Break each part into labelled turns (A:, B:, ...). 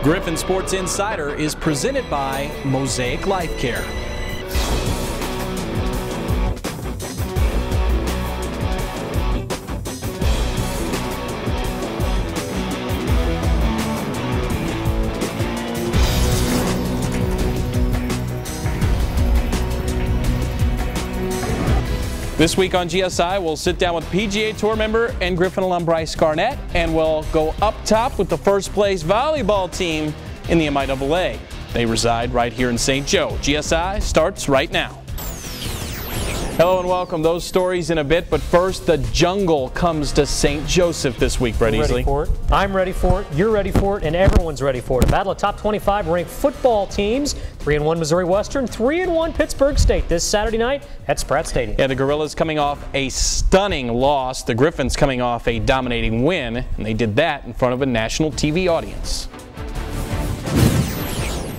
A: Griffon Sports Insider is presented by Mosaic Life Care. This week on GSI, we'll sit down with PGA Tour member and Griffon alum Brice Garnett, and we'll go up top with the first place volleyball team in the MIAA. They reside right here in St. Joe. GSI starts right now. Hello and welcome. Those stories in a bit, but first, the jungle comes to St. Joseph this week, Brett Esely.
B: Ready for it. I'm ready for it. You're ready for it, and everyone's ready for it. A battle of top 25 ranked football teams. 3-1 Missouri Western, 3-1 Pittsburgh State this Saturday night at Spratt Stadium.
A: Yeah, the Gorillas coming off a stunning loss. The Griffons coming off a dominating win, and they did that in front of a national TV audience.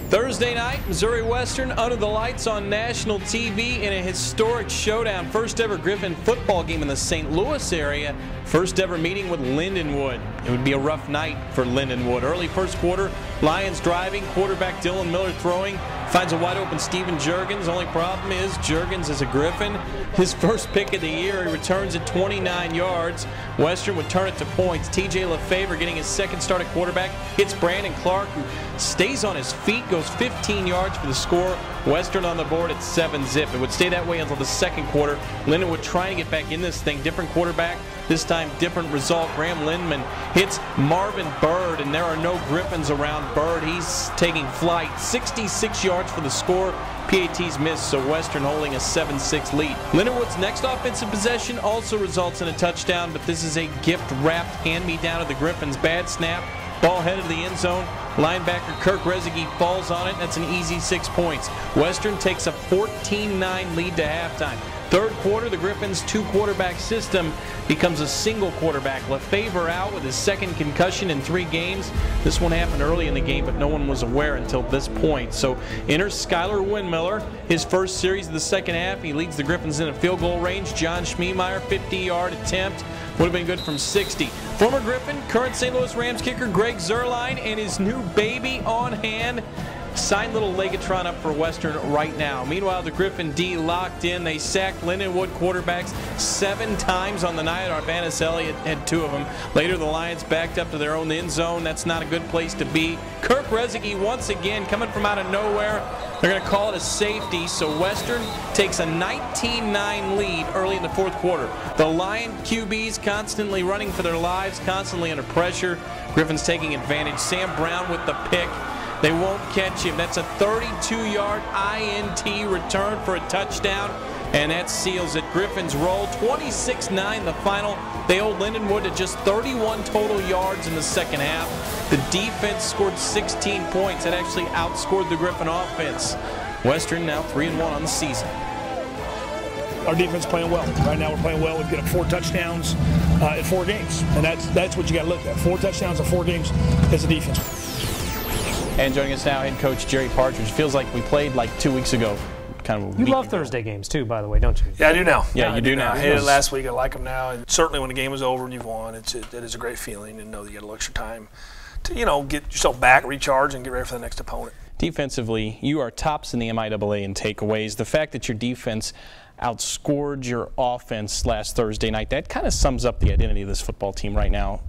A: Thursday night, Missouri Western under the lights on national TV in a historic showdown. First ever Griffon football game in the St. Louis area. First ever meeting with Lindenwood. It would be a rough night for Lindenwood. Early first quarter, Lions driving, quarterback Dylan Miller throwing, finds a wide open Steven Juergens. Only problem is Juergens is a Griffon. His first pick of the year, he returns at 29 yards. Western would turn it to points. TJ LaFavre getting his second start at quarterback, hits Brandon Clark, who stays on his feet, goes 15 yards for the score. Western on the board at 7-zip. It would stay that way until the second quarter. Lindenwood trying to get back in this thing. Different quarterback, this time different result. Graham Lindman hits Marvin Bird, and there are no Griffons around Bird. He's taking flight. 66 yards for the score. PATs missed, so Western holding a 7-6 lead. Lindenwood's next offensive possession also results in a touchdown, but this is a gift-wrapped hand-me-down of the Griffons. Bad snap. Ball headed to the end zone. Linebacker Kirk Rezegi falls on it. That's an easy 6 points. Western takes a 14-9 lead to halftime. Third quarter, the Griffons' two-quarterback system becomes a single quarterback. LaFavre out with his second concussion in 3 games. This one happened early in the game, but no one was aware until this point. So enters Skylar Windmiller, his first series of the second half. He leads the Griffons in a field goal range. John Schmiemeyer, 50-yard attempt. Would have been good from 60. Former Griffon, current St. Louis Rams kicker Greg Zuerlein, and his new baby on hand. Signed little Legatron up for Western right now. Meanwhile, the Griffon D locked in. They sacked Lindenwood quarterbacks 7 times on the night. Arvanis Elliott had 2 of them. Later, the Lions backed up to their own end zone. That's not a good place to be. Kirk Rezegi once again coming from out of nowhere. They're going to call it a safety, so Western takes a 19-9 lead early in the fourth quarter. The Lion QBs constantly running for their lives, constantly under pressure. Griffin's taking advantage. Sam Brown with the pick. They won't catch him. That's a 32-yard INT return for a touchdown, and that seals it. Griffins roll 26-9 the final. They hold Lindenwood to just 31 total yards in the second half. The defense scored 16 points. That actually outscored the Griffon offense. Western now 3-1 on the season.
C: Our defense playing well. Right now we're playing well. We've got 4 touchdowns in 4 games, and that's what you got to look at. 4 touchdowns in 4 games as a defense.
A: And joining us now, head coach Jerry Partridge. Feels like we played like 2 weeks ago. Kind of.
B: You love Thursday games too, by the way, don't you?
C: Yeah, I do now.
A: Yeah, you do now.
C: I hated it last week. I like them now. And certainly, when the game is over and you've won, it is a great feeling to know that you got a little extra time to get yourself back, recharge, and get ready for the next opponent. Defensively,
A: you are tops in the MIAA in takeaways. The fact that your defense outscored your offense last Thursday night, that kind of sums up the identity of this football team right now,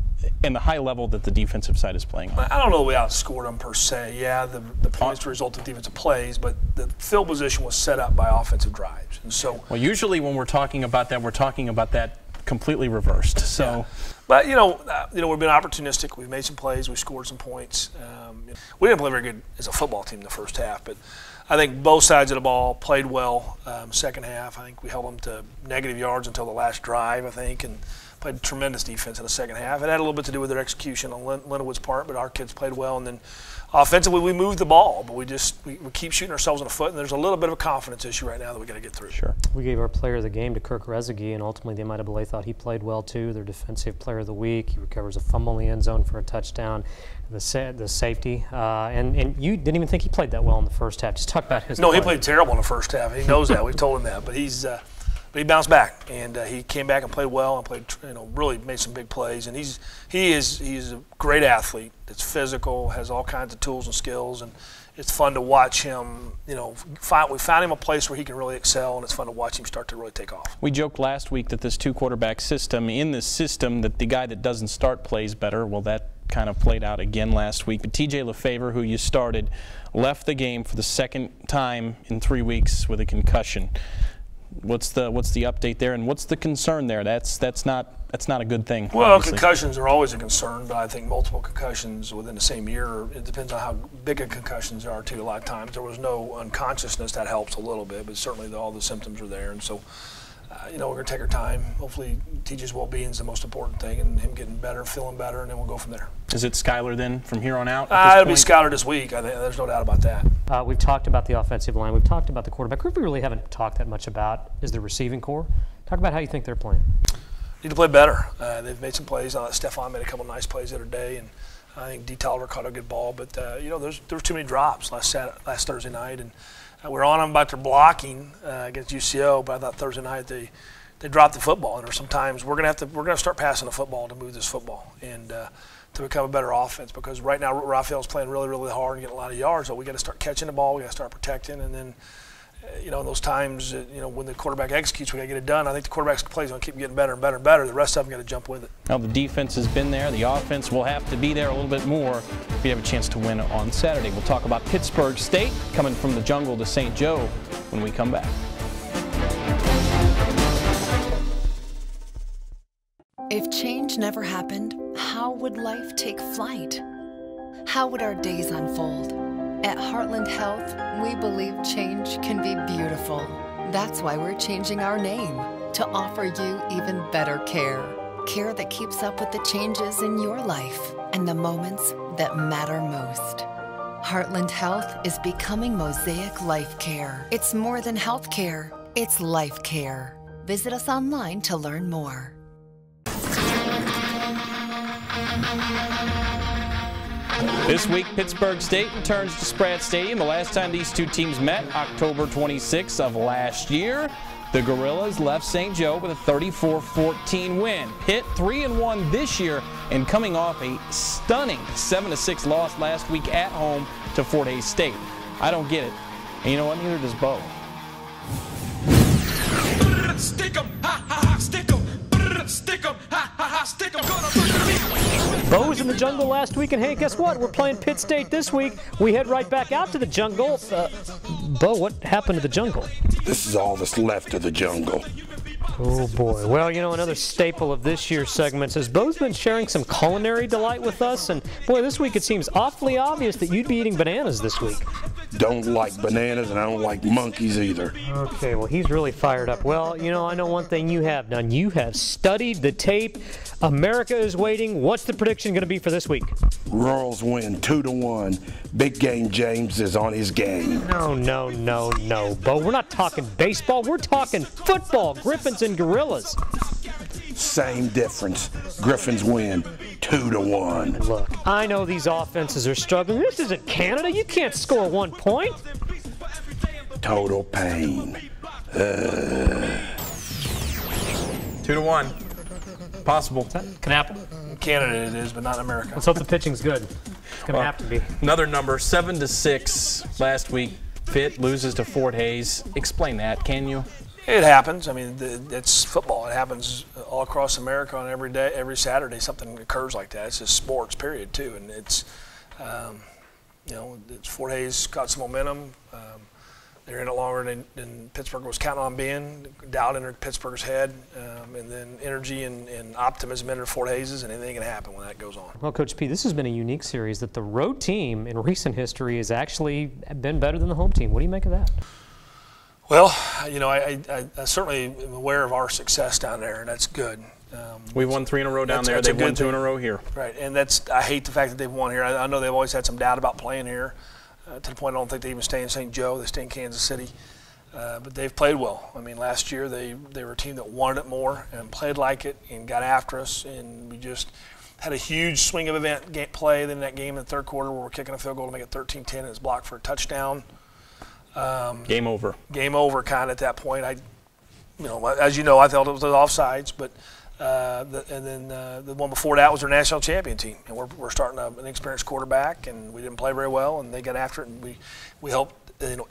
A: and the high level that the defensive side is playing on.
C: I don't know if we outscored them per se. Yeah, the points result of defensive plays, but the field position was set up by offensive drives. And so,
A: well, usually when we're talking about that completely reversed. So,
C: yeah. But we've been opportunistic. We've made some plays. We've scored some points. We didn't play very good as a football team in the first half, but I think both sides of the ball played well. Second half, I think we held them to negative yards until the last drive, I think, and played tremendous defense in the second half. It had a little bit to do with their execution on Lindenwood's part, but our kids played well. And then offensively, we moved the ball, but we keep shooting ourselves in the foot, and there's a little bit of a confidence issue right now that we got to get through.
A: Sure.
B: We gave our player of the game to Kirk Rezegi, and ultimately the MIAA thought he played well too. Their defensive player of the week. He recovers a fumble in the end zone for a touchdown. The safety, and you didn't even think he played that well in the first half. Just talk about his.
C: No, he played terrible in the first half. He knows that. We've told him that, but he's. But he bounced back, and he came back and played well and played, really made some big plays. And he's a great athlete. That's physical, has all kinds of tools and skills, and it's fun to watch him. We found him a place where he can really excel, and it's fun to watch him start to really take off.
A: We joked last week that this 2-quarterback system, that the guy that doesn't start plays better. Well, that kind of played out again last week. But TJ Lefevre, who you started, left the game for the second time in 3 weeks with a concussion. What's the update there, and what's the concern there? That's not a good thing.
C: Well,
A: obviously.
C: Concussions are always a concern, but I think multiple concussions within the same year, it depends on how big a concussions are too. A lot of times there was no unconsciousness, that helps a little bit, but certainly all the symptoms are there, and so we're going to take our time. Hopefully TJ's well-being is the most important thing, and him getting better, feeling better, and then we'll go from there.
A: Is it Skylar then from here on out?
C: It'll be Skylar this week. I think there's no doubt about that.
B: We've talked about the offensive line. We've talked about the quarterback. Group we really haven't talked that much about is the receiving core. Talk about how you think they're playing.
C: Need to play better. They've made some plays. Stefan made a couple nice plays the other day, and I think D. Tolliver caught a good ball. But there was too many drops last Thursday night, and we're on them about their blocking against UCO. But I thought Thursday night they dropped the football, and sometimes we're gonna start passing the football to move this football and to become a better offense, because right now Raphael's playing really, really hard and getting a lot of yards. So we got to start catching the ball. We got to start protecting, and then in those times, when the quarterback executes, we got to get it done. I think the quarterback's play is going to keep getting better and better and better. The rest of them got to jump with it.
A: Now the defense has been there. The offense will have to be there a little bit more if you have a chance to win on Saturday. We'll talk about Pittsburgh State coming from the jungle to St. Joe when we come back.
D: If change never happened, how would life take flight? How would our days unfold? At Heartland Health, we believe change can be beautiful. That's why we're changing our name to offer you even better care. Care that keeps up with the changes in your life and the moments that matter most. Heartland Health is becoming Mosaic Life Care. It's more than health care, it's life care. Visit us online to learn more.
A: This week, Pittsburgh State returns to Spratt Stadium. The last time these two teams met, October 26th of last year, the Gorillas left St. Joe with a 34-14 win. Pitt 3-1 this year, and coming off a stunning 7-6 loss last week at home to Fort Hays State. I don't get it. And you know what? Neither does Bo.
E: Stick 'em, ha ha ha, stick 'em. Stick 'em, ha ha ha, stick 'em.
B: Bo was in the jungle last week, and hey, guess what? We're playing Pitt State this week. We head right back out to the jungle. Bo, what happened to the jungle?
F: This is all that's left of the jungle.
B: Oh, boy. Well, another staple of this year's segments is Bo's been sharing some culinary delight with us, and boy, this week it seems awfully obvious that you'd be eating bananas this week.
F: Don't like bananas, and I don't like monkeys either.
B: Okay, well, he's really fired up. Well, I know one thing you have done. You have studied the tape. America is waiting. What's the prediction going to be for this week?
F: Royals win 2-1. Big Game James is on his game.
B: No, Bo. We're not talking baseball. We're talking football. Griffons and Gorillas.
F: Same difference. Griffons win 2-1.
B: Look, I know these offenses are struggling. This isn't Canada. You can't score 1 point.
F: Total pain.
A: 2-1. Possible.
B: Can happen.
C: In Canada it is, but not in America.
B: Let's hope the pitching's good. It's going to have to be.
A: Another number, 7-6 last week. Pitt loses to Fort Hays. Explain that, can you?
C: It happens. I mean, it's football. It happens all across America on every day, every Saturday. Something occurs like that. It's just sports, period, too. And it's, Fort Hays got some momentum. They're in it longer than Pittsburgh was counting on being. Doubt entered Pittsburgh's head, and then energy and optimism entered Fort Hays's, and anything can happen when that goes on.
B: Well, Coach P, this has been a unique series that the road team in recent history has actually been better than the home team. What do you make of that?
C: Well, I certainly am aware of our success down there, and that's good.
A: We've won 3 in a row down there. They've won 2 in a row here.
C: Right, and I hate the fact that they've won here. I know they've always had some doubt about playing here. To the point I don't think they even stay in St. Joe. They stay in Kansas City. But they've played well. I mean, last year they were a team that wanted it more and played like it and got after us. And we just had a huge swing of event play in that game in the third quarter where we're kicking a field goal to make it 13-10 and it's blocked for a touchdown.
A: Game over.
C: Game over kind of at that point. as you know, I thought it was the offsides, but and then the one before that was their national champion team, and we're starting an experienced quarterback, and we didn't play very well, and they got after it, and we helped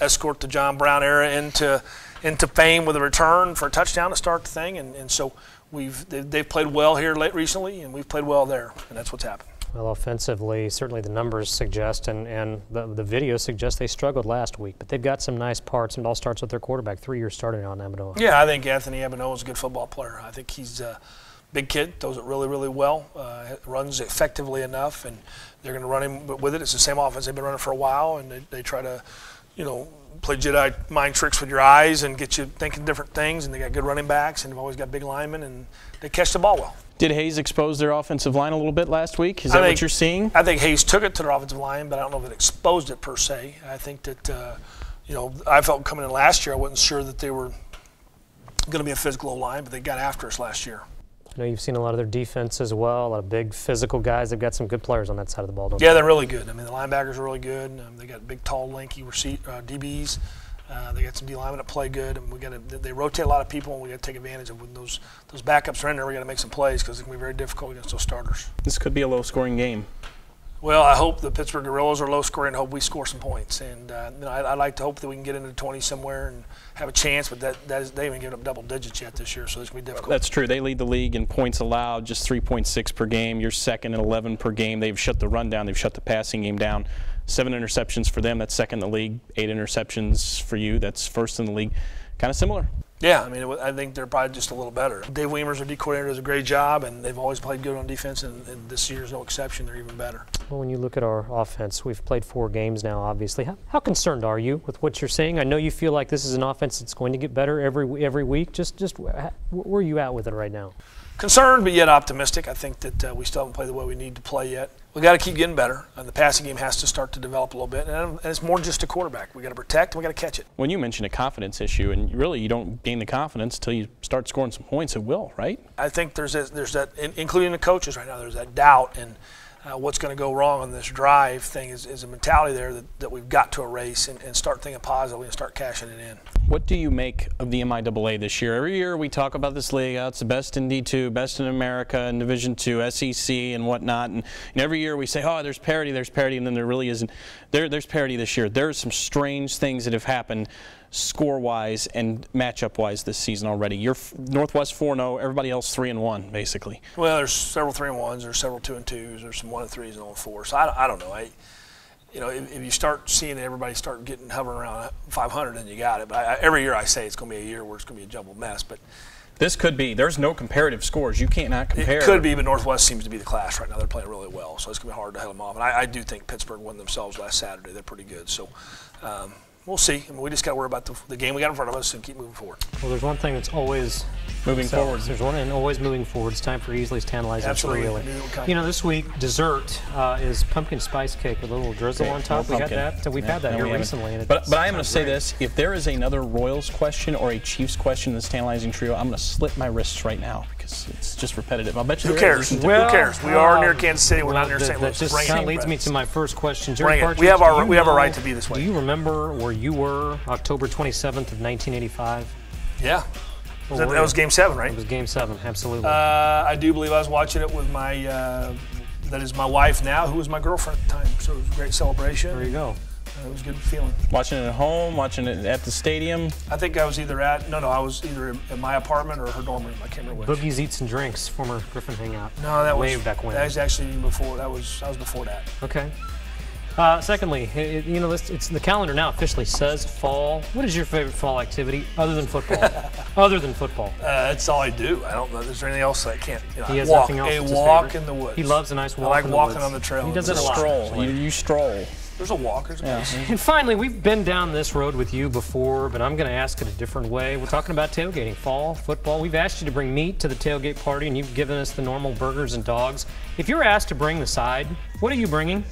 C: escort the John Brown era into fame with a return for a touchdown to start the thing, and so they've played well here recently, and we've played well there, and that's what's happened.
B: Well, offensively, certainly the numbers suggest, and the video suggests they struggled last week, but they've got some nice parts, and it all starts with their quarterback, 3 years starting on Abinoa.
C: Yeah, I think Anthony Abinoa is a good football player. I think he's a big kid, throws it really, really well, runs effectively enough, and they're going to run him with it. It's the same offense they've been running for a while, and they try to, play Jedi mind tricks with your eyes and get you thinking different things, and they got good running backs, and they've always got big linemen, and they catch the ball well.
A: Did Hayes expose their offensive line a little bit last week? Is that what you're seeing?
C: I think Hayes took it to their offensive line, but I don't know if it exposed it per se. I think that, I felt coming in last year, I wasn't sure that they were going to be a physical line, but they got after us last year.
B: I know you've seen a lot of their defense as well, a lot of big physical guys. They've got some good players on that side of the ball, don't they?
C: Yeah, they're really good. I mean, the linebackers are really good. They got big, tall, lanky DBs. They got some D linemen that play good, and they rotate a lot of people, and we got to take advantage of when those backups are in there. We got to make some plays because it's going to be very difficult against those starters.
A: This could be a low-scoring game.
C: Well, I hope the Pittsburgh Gorillas are low-scoring and hope we score some points. And I'd like to hope that we can get into the 20s somewhere and have a chance, but they haven't given up double digits yet this year, so it's going to be difficult.
A: That's true. They lead the league in points allowed, just 3.6 per game. You're second at 11 per game. They've shut the run down. They've shut the passing game down. 7 interceptions for them. That's second in the league. 8 interceptions for you. That's first in the league. Kind of similar.
C: Yeah, I think they're probably just a little better. Dave Weimer's our D coordinator, does a great job, and they've always played good on defense, and this year's no exception. They're even better.
B: Well, when you look at our offense, we've played 4 games now, obviously. How concerned are you with what you're seeing? I know you feel like this is an offense that's going to get better every week. Just where are you at with it right now?
C: Concerned, but yet optimistic. I think that we still haven't played the way we need to play yet. We've got to keep getting better. The passing game has to start to develop a little bit, and it's more just a quarterback. We've got to protect, and we've got to catch it. When
A: you mention a confidence issue, and really you don't gain the confidence until you start scoring some points, it will, right? I think there's that, including the coaches right now, there's that doubt, and what's going to go wrong on this drive thing is a mentality there that we've got to erase and start thinking positively and start cashing it in. What do you make of the MIAA this year? Every year we talk about this league. It's the best in D2, best in America, in Division II, SEC, and whatnot. And every year we say, oh, there's parity, and then there really isn't. There's parity this year. There's some strange things that have happened score-wise and matchup-wise this season already. You're Northwest 4-0, everybody else 3-1, basically. Well, there's several 3-1s, there's several 2-2s, there's some 1-3s and 0-4. So I don't know. If you start seeing everybody start hovering around 500, then you got it. But every year I say it's going to be a year where it's going to be a jumbled mess. But this could be. There's no comparative scores. You cannot compare. It could be, but Northwest seems to be the class right now. They're playing really well, so it's going to be hard to head them off. And I do think Pittsburgh won themselves last Saturday. They're pretty good. So we'll see. We just got to worry about the game we got in front of us and keep moving forward. Well, there's one thing that's always moving forward. There's one and always moving forward. It's time for Esely's Tantalizing Trio. This week dessert is pumpkin spice cake with a little drizzle on top. We got that. We've had that here recently. But I am going to say this: if there is another Royals question or a Chiefs question in this Tantalizing Trio, I'm going to slit my wrists right now because it's just repetitive. I'll bet you. Who cares? Well, who cares? We are near Kansas City. We're not near St. Louis. That just kind of leads me to my first question. Jerry Partridge, we have a right to be this way. Do you remember where you were October 27th of 1985? Yeah. That was Game 7, right? It was Game 7, absolutely. I do believe I was watching it with my, that is my wife now, who was my girlfriend at the time. So it was a great celebration. There you go. It was a good feeling. Watching it at home, watching it at the stadium? I think I was either I was either at my apartment or her dorm room. I can't remember which. Boogies, Eats, and Drinks, former Griffon hangout. No, that was back when. That was actually before. I was before that. Okay. Secondly, it's the calendar now officially says fall. What is your favorite fall activity other than football? Other than football? That's all I do. I don't know. Is there anything else I can't? He has nothing else. A walk in the woods. He loves a nice walk. I like walking on the trail. He does it a lot. Stroll. You stroll. There's a walk. There's a place. And finally, we've been down this road with you before, but I'm going to ask it a different way. We're talking about tailgating, fall, football. We've asked you to bring meat to the tailgate party, and you've given us the normal burgers and dogs. If you're asked to bring the side, what are you bringing?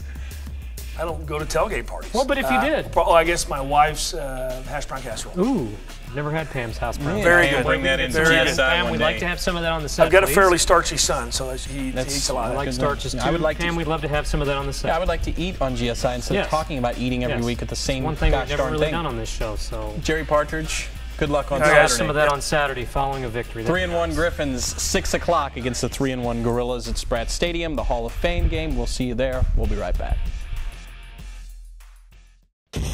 A: I don't go to tailgate parties. Well, but if you did. Well, I guess my wife's hash brown casserole. Ooh, never had Pam's hash brown. Very good. Bring that in. Pam, we'd like to have some of that on the set. I've got a fairly starchy son, so he eats a lot. I like starches too. Pam, we'd love to have some of that on the set. Yeah, I would like to eat on GSI instead of talking about eating every week at the same gosh darn thing. One thing we've never really done on this show. So Jerry Partridge, Good luck on
B: Try
A: Saturday.
B: some of that on Saturday following a victory.
A: 3-1 Griffons, 6 o'clock against the 3-1 Gorillas at Spratt Stadium, the Hall of Fame game. We'll see you there. We'll be right back.
E: Won't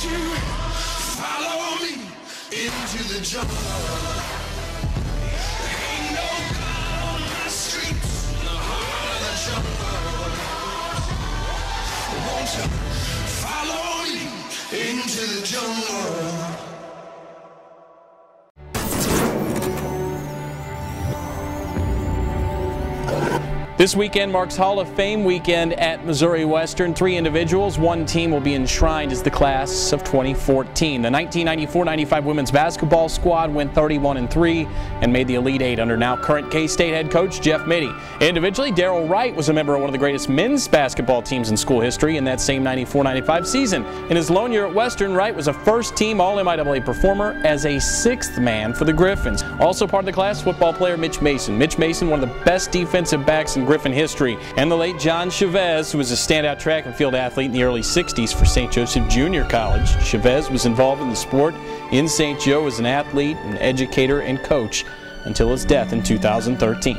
E: you follow me into the jungle? Ain't no God on my streets, in the heart of the jungle. Won't you follow me into the jungle?
A: This weekend marks Hall of Fame weekend at Missouri Western. 3 individuals, 1 team will be enshrined as the class of 2014. The 1994-95 women's basketball squad went 31-3 and made the Elite 8 under now current K-State head coach Jeff Mittie. Individually, Darrell Wright was a member of one of the greatest men's basketball teams in school history in that same 94-95 season. In his lone year at Western, Wright was a first-team All-MIAA performer as a 6th man for the Griffons. Also part of the class, football player Mitch Mason. Mitch Mason, one of the best defensive backs in Griffon history, and the late John Chavez, who was a standout track and field athlete in the early 60s for St. Joseph Junior College. Chavez was involved in the sport in St. Joe as an athlete, an educator, and coach until his death in 2013.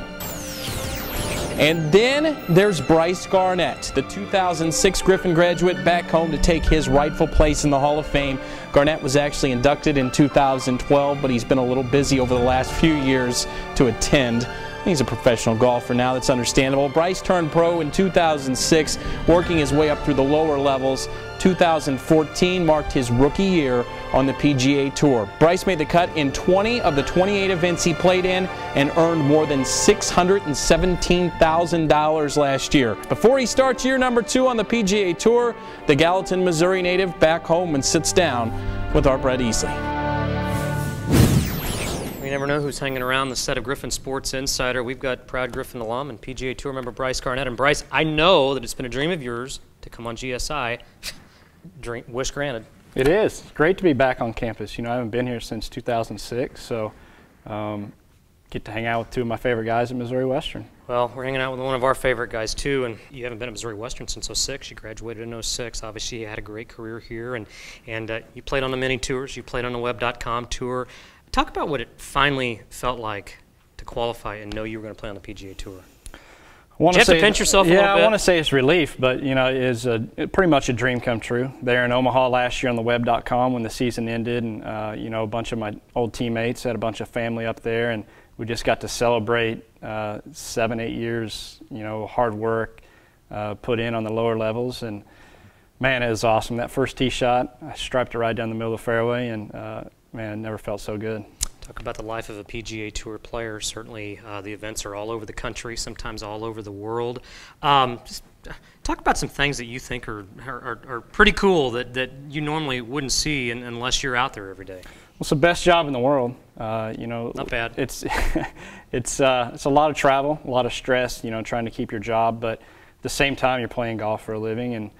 A: And then there's Brice Garnett, the 2006 Griffon graduate, back home to take his rightful place in the Hall of Fame. Garnett was actually inducted in 2012, but he's been a little busy over the last few years to attend. He's a professional golfer now, that's understandable. Brice turned pro in 2006, working his way up through the lower levels. 2014 marked his rookie year on the PGA Tour. Brice made the cut in 20 of the 28 events he played in and earned more than $617,000 last year. Before he starts year number 2 on the PGA Tour, the Gallatin, Missouri native back home and sits down with our Brett Esely.
B: You never know who's hanging around the set of Griffon Sports Insider. We've got proud Griffon alum and PGA Tour member Brice Garnett. And Brice, I know that it's been a dream of yours to come on GSI. Wish granted.
G: It is. It's great to be back on campus. You know, I haven't been here since 2006, so get to hang out with 2 of my favorite guys at Missouri Western.
B: Well, we're hanging out with one of our favorite guys, too, and you haven't been at Missouri Western since 06. You graduated in 06. Obviously, you had a great career here, and you played on the mini tours. You played on the web.com tour. Talk about what it finally felt like to qualify and know you were going to play on the PGA Tour. Did you have to pinch yourself a little bit?
G: Yeah, I want to say it's relief, but you know, it's pretty much a dream come true. There in Omaha last year on the web.com when the season ended, and you know, a bunch of my old teammates had a bunch of family up there, and we just got to celebrate 7-8 years, you know, hard work put in on the lower levels, and man, it was awesome. That first tee shot, I striped it right down the middle of the fairway, and man, it never felt so good.
B: Talk about the life of a PGA Tour player. Certainly the events are all over the country, sometimes all over the world. Just talk about some things that you think are pretty cool that you normally wouldn't see unless you're out there every day.
G: Well, it's the best job in the world. You know,
B: not bad.
G: It's a lot of travel, a lot of stress, you know, trying to keep your job, but at the same time you're playing golf for a living, and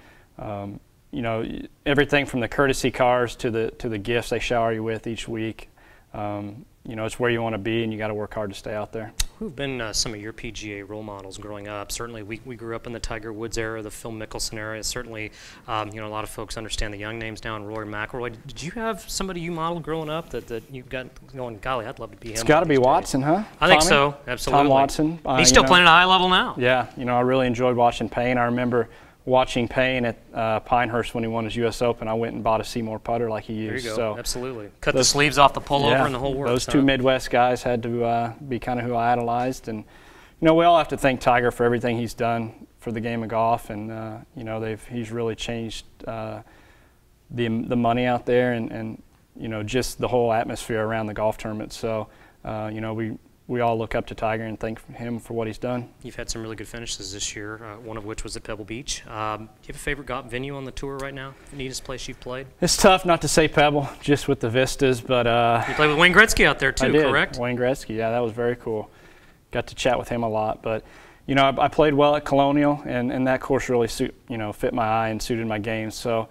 G: you know, everything from the courtesy cars to the gifts they shower you with each week. You know, it's where you want to be, and you got to work hard to stay out there. Who've
B: been some of your PGA role models growing up? Certainly, we grew up in the Tiger Woods era, the Phil Mickelson era. Certainly, you know, a lot of folks understand the young names now, and Rory McIlroy. Did you have somebody you modeled growing up that you got going, golly, I'd love to be him?
G: It's got to be Watson, huh?
B: I think so, absolutely.
G: Tom Watson.
B: He's still playing at a high level now.
G: Yeah, you know, I really enjoyed watching Payne. I remember watching Payne at Pinehurst when he won his U.S. Open. I went and bought a Seymour putter like he used.
B: There you go,
G: so
B: absolutely. Cut the sleeves off the pullover and the whole works.
G: Those 2 Midwest guys had to be kind of who I idolized. And, you know, we all have to thank Tiger for everything he's done for the game of golf. And, you know, he's really changed the money out there and, you know, just the whole atmosphere around the golf tournament. So, you know, we all look up to Tiger and thank him for what he's done.
B: You've had some really good finishes this year, one of which was at Pebble Beach. Do you have a favorite golf venue on the tour right now? The neatest place you've played?
G: It's tough not to say Pebble, just with the vistas, but
B: you played with Wayne Gretzky out there too,
G: I did.
B: Correct?
G: Wayne Gretzky, yeah, that was very cool. Got to chat with him a lot, but you know, I played well at Colonial, and that course really fit my eye and suited my game. So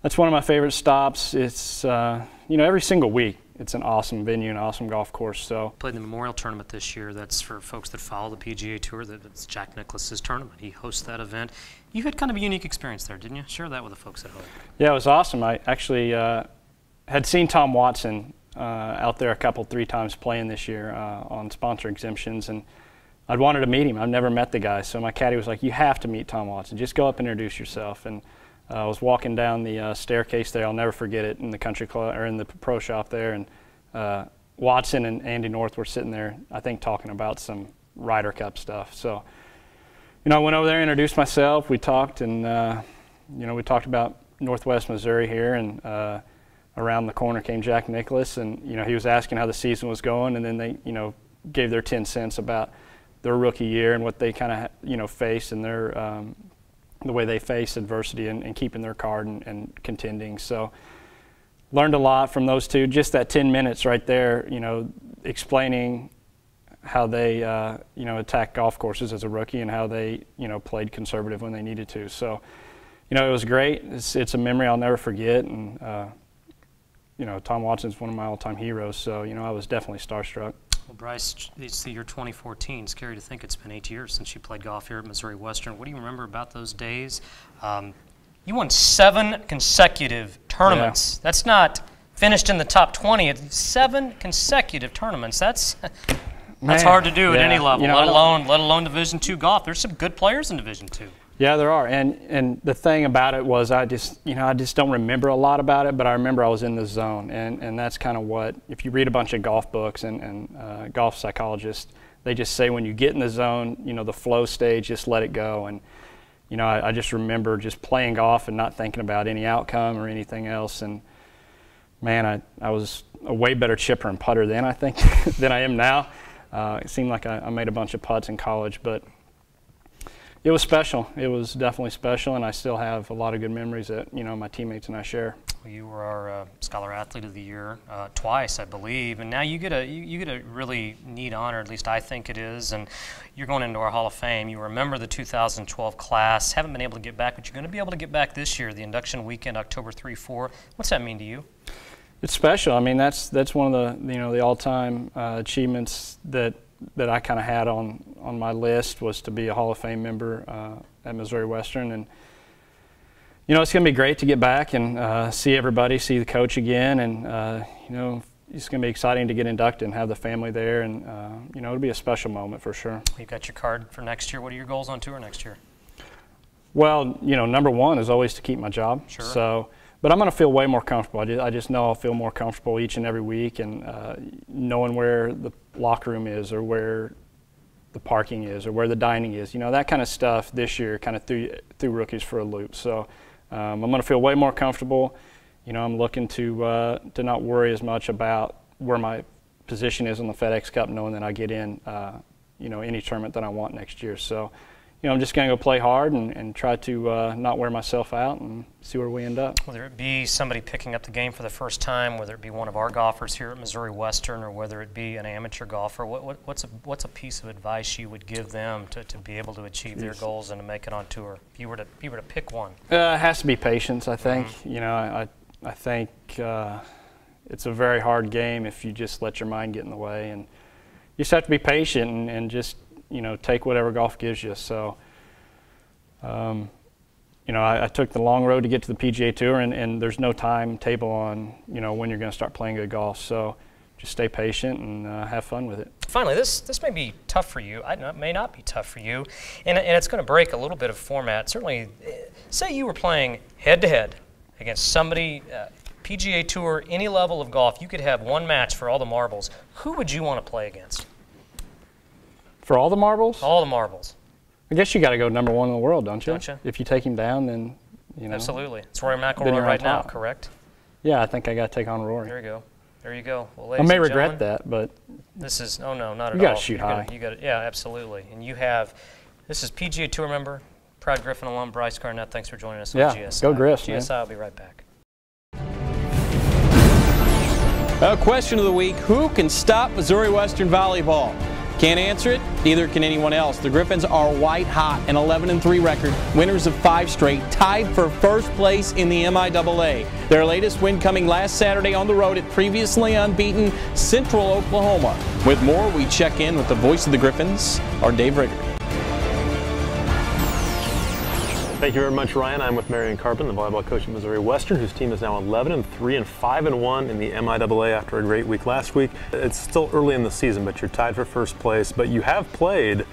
G: that's one of my favorite stops. It's you know, every single week it's an awesome venue, an awesome golf course. So
B: Played the Memorial Tournament this year. That's for folks that follow the PGA Tour. That's Jack Nicklaus's tournament. He hosts that event. You had kind of a unique experience there, didn't you? Share that with the folks at home.
G: yeah, it was awesome. I actually had seen Tom Watson out there three times playing this year on sponsor exemptions, and I'd wanted to meet him. I've never met the guy, so my caddy was like, "You have to meet Tom Watson. Just go up and introduce yourself." And I was walking down the staircase there. I'll never forget it, in the country club or in the pro shop there, and Watson and Andy North were sitting there, I think, talking about some Ryder Cup stuff. So, I went over there, introduced myself. We talked, and we talked about Northwest Missouri here, and around the corner came Jack Nicklaus, and he was asking how the season was going, and then they gave their 10 cents about their rookie year and what they kind of faced, and their the way they faced adversity and keeping their card and contending. So learned a lot from those two. Just that 10 minutes right there, explaining how they attack golf courses as a rookie and how they played conservative when they needed to. So it was great. It's a memory I'll never forget, and Tom Watson's one of my all-time heroes. So I was definitely starstruck.
B: Well, Bryce, it's the year 2014. Scary to think it's been 8 years since you played golf here at Missouri Western. What do you remember about those days? You won 7 consecutive tournaments. Yeah. That's not finished in the top 20. It's 7 consecutive tournaments. That's hard to do at any level, let alone Division II golf. There's some good players in Division II.
G: Yeah, there are, and the thing about it was I just don't remember a lot about it, but I remember I was in the zone, and that's kind of what, if you read a bunch of golf books and golf psychologists, they just say when you get in the zone, the flow stage, just let it go. And I just remember just playing golf and not thinking about any outcome or anything else. And man, I was a way better chipper and putter then, I think, than I am now. It seemed like I made a bunch of putts in college, but it was special. It was definitely special, and I still have a lot of good memories that my teammates and I share.
B: Well, you were our Scholar Athlete of the Year twice, I believe, and now you get a really neat honor. At least I think it is, and you're going into our Hall of Fame. You remember the 2012 class. Haven't been able to get back, but you're going to be able to get back this year. The induction weekend, October 3-4. What's that mean to you?
G: It's special. I mean, that's one of the the all-time achievements that I kind of had on my list, was to be a Hall of Fame member at Missouri Western. And it's going to be great to get back and see everybody, see the coach again, and it's going to be exciting to get inducted and have the family there, and it'll be a special moment for sure.
B: You got your card for next year. What are your goals on tour next year?
G: Well, number one is always to keep my job.
B: Sure.
G: So, but I'm going to feel way more comfortable. I just know I'll feel more comfortable each and every week, and knowing where the locker room is, or where the parking is, or where the dining is. That kind of stuff this year kind of threw rookies for a loop. So I'm going to feel way more comfortable. I'm looking to not worry as much about where my position is on the FedEx Cup, knowing that I get in any tournament that I want next year. So I'm just going to go play hard and try to not wear myself out and see where we end up.
B: Whether it be somebody picking up the game for the first time, whether it be one of our golfers here at Missouri Western, or whether it be an amateur golfer, what's a piece of advice you would give them to be able to achieve their goals and to make it on tour? If you were to pick one.
G: It has to be patience, I think. I think it's a very hard game if you just let your mind get in the way, and you just have to be patient and just take whatever golf gives you. So, I took the long road to get to the PGA Tour, and there's no timetable on, when you're going to start playing good golf. So just stay patient and have fun with it.
B: Finally, this may be tough for you. It may not be tough for you, and it's going to break a little bit of format. Certainly, say you were playing head-to-head against somebody, PGA Tour, any level of golf. You could have one match for all the marbles. Who would you want to play against?
G: For all the marbles?
B: All the marbles.
G: I guess you got to go number one in the world, don't you?
B: Don't you?
G: If you take him down, then
B: Absolutely. It's Rory McIlroy right now, correct?
G: Yeah, I think I got to take on Rory.
B: There you go. There you go. Well,
G: I may regret that, but
B: this is no, not at all.
G: You got to shoot high.
B: You got yeah, absolutely. And you have. This is PGA Tour member, proud Griffon alum Brice Garnett. Thanks for joining us on GSI.
G: Go Griffs,
B: GSI will be right back.
A: Question of the week: who can stop Missouri Western volleyball? Can't answer it? Neither can anyone else. The Griffons are white hot, an 11-3 record, winners of 5 straight, tied for first place in the MIAA. Their latest win coming last Saturday on the road at previously unbeaten Central Oklahoma. With more, we check in with the voice of the Griffons, our Dave Rigger.
H: Thank you very much, Ryan. I'm with Marion Carbon, the volleyball coach at Missouri Western, whose team is now 11-3 and 5-1 in the MIAA after a great week last week. It's still early in the season, but you're tied for first place. But you have played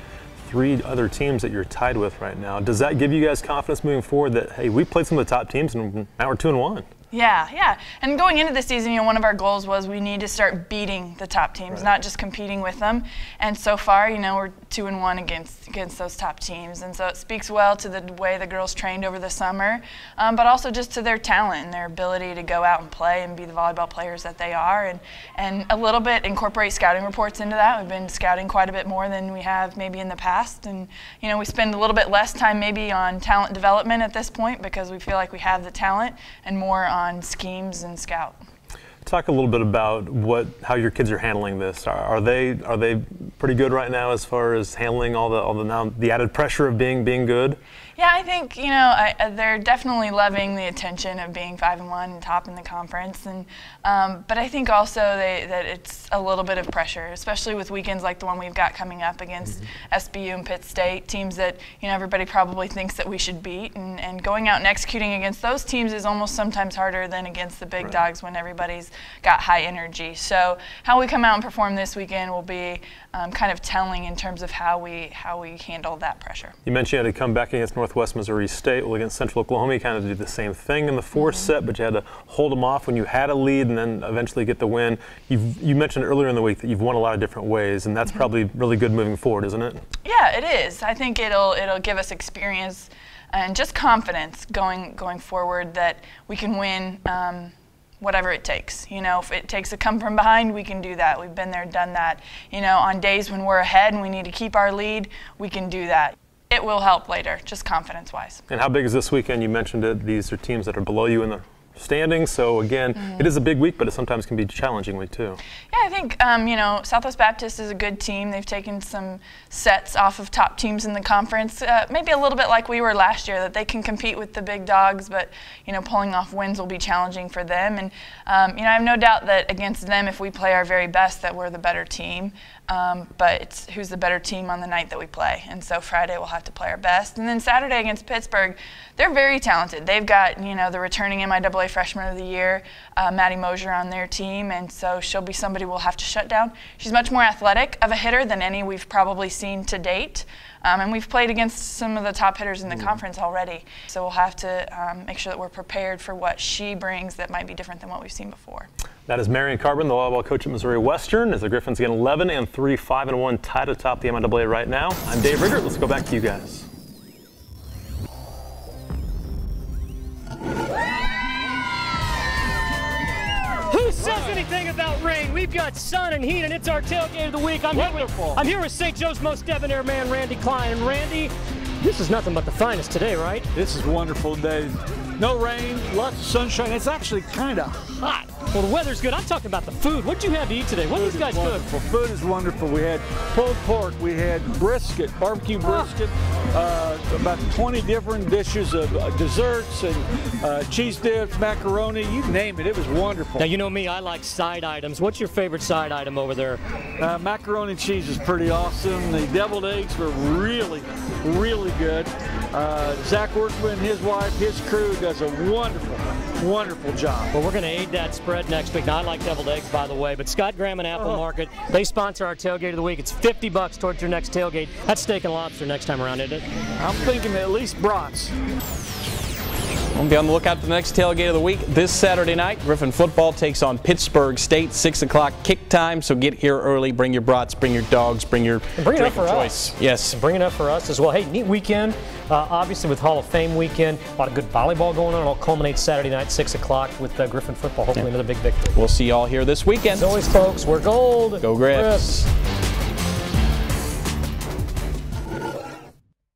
H: 3 other teams that you're tied with right now. Does that give you guys confidence moving forward that, hey, we played some of the top teams and now we're 2-1?
I: Yeah. And going into the season, one of our goals was we need to start beating the top teams, not just competing with them. And so far, we're 2-1 against those top teams. And so it speaks well to the way the girls trained over the summer, but also just to their talent and their ability to go out and play and be the volleyball players that they are. And a little bit incorporate scouting reports into that. We've been scouting quite a bit more than we have maybe in the past. And, we spend a little bit less time maybe on talent development at this point because we feel like we have the talent and more on schemes and scout.
H: Talk a little bit about how your kids are handling this. Are they pretty good right now as far as handling all the added pressure of being good?
I: Yeah, I think they're definitely loving the attention of being 5-1 and top in the conference, and but I think also that it's a little bit of pressure, especially with weekends like the one we've got coming up against SBU and Pitt State, teams that everybody probably thinks that we should beat, and going out and executing against those teams is almost sometimes harder than against the big dogs when everybody's got high energy. So how we come out and perform this weekend will be kind of telling in terms of how we handle that pressure.
H: You mentioned you had to come back against Northwest Missouri State. Well, against Central Oklahoma, you kind of did the same thing in the 4th set, but you had to hold them off when you had a lead and then eventually get the win. You mentioned earlier in the week that you've won a lot of different ways, and that's probably really good moving forward, isn't it? Yeah,
I: it is. I think it'll give us experience and just confidence going forward that we can win whatever it takes. If it takes a come from behind, we can do that. We've been there, done that. On days when we're ahead and we need to keep our lead, we can do that. It will help later, just confidence-wise.
H: And how big is this weekend? You mentioned it. These are teams that are below you in the standings, so again, it is a big week, but it sometimes can be a challenging week too.
I: Yeah, I think Southwest Baptist is a good team. They've taken some sets off of top teams in the conference, maybe a little bit like we were last year, that they can compete with the big dogs, but pulling off wins will be challenging for them. And I have no doubt that against them, if we play our very best, that we're the better team. But it's who's the better team on the night that we play. And so Friday we'll have to play our best. And then Saturday against Pittsburgh, they're very talented. They've got, the returning MIAA Freshman of the Year, Maddie Mosier, on their team. And so she'll be somebody we'll have to shut down. She's much more athletic of a hitter than any we've probably seen to date. And we've played against some of the top hitters in the conference already. So we'll have to make sure that we're prepared for what she brings that might be different than what we've seen before.
H: That is Marion Carbon, the volleyball coach at Missouri Western, as the Griffons get 11-3, 5-1, tied atop the MIAA right now. I'm Dave Rigger. Let's go back to you guys.
B: Who says anything about rain? We've got sun and heat, and it's our tailgate of the week. I'm here with St. Joe's most debonair man, Randy Klein. And Randy, this is nothing but the finest today, right?
J: This is a wonderful day. No rain, lots of sunshine. It's actually kind of hot.
B: Well, the weather's good. I'm talking about the food. What'd you have to eat today? What did these guys cook?
J: Food is wonderful. We had pulled pork. We had brisket, barbecue brisket, about 20 different dishes of desserts and cheese dips, macaroni, you name it. It was wonderful.
B: Now, you know me, I like side items. What's your favorite side item over there?
J: Macaroni and cheese is pretty awesome. The deviled eggs were really, really good. Zach Workman, his wife, his crew does a wonderful job.
B: Well, we're going to aid that spread next week. Now, I like deviled eggs, by the way, but Scott Graham and Apple Market, they sponsor our tailgate of the week. It's $50 towards your next tailgate. That's steak and lobster next time around, isn't it?
J: I'm thinking at least brats.
A: We'll be on the lookout for the next tailgate of the week. This Saturday night, Griffon football takes on Pittsburgh State, 6 o'clock kick time. So get here early. Bring your brats, bring your dogs, bring your drink of choice. Yes.
B: And bring it up for us as well. Hey, neat weekend. Obviously with Hall of Fame weekend, a lot of good volleyball going on. It all culminates Saturday night, 6 o'clock with Griffon football. Hopefully another big victory.
A: We'll see you all here this weekend.
B: As always, folks, we're gold.
A: Go Griffs.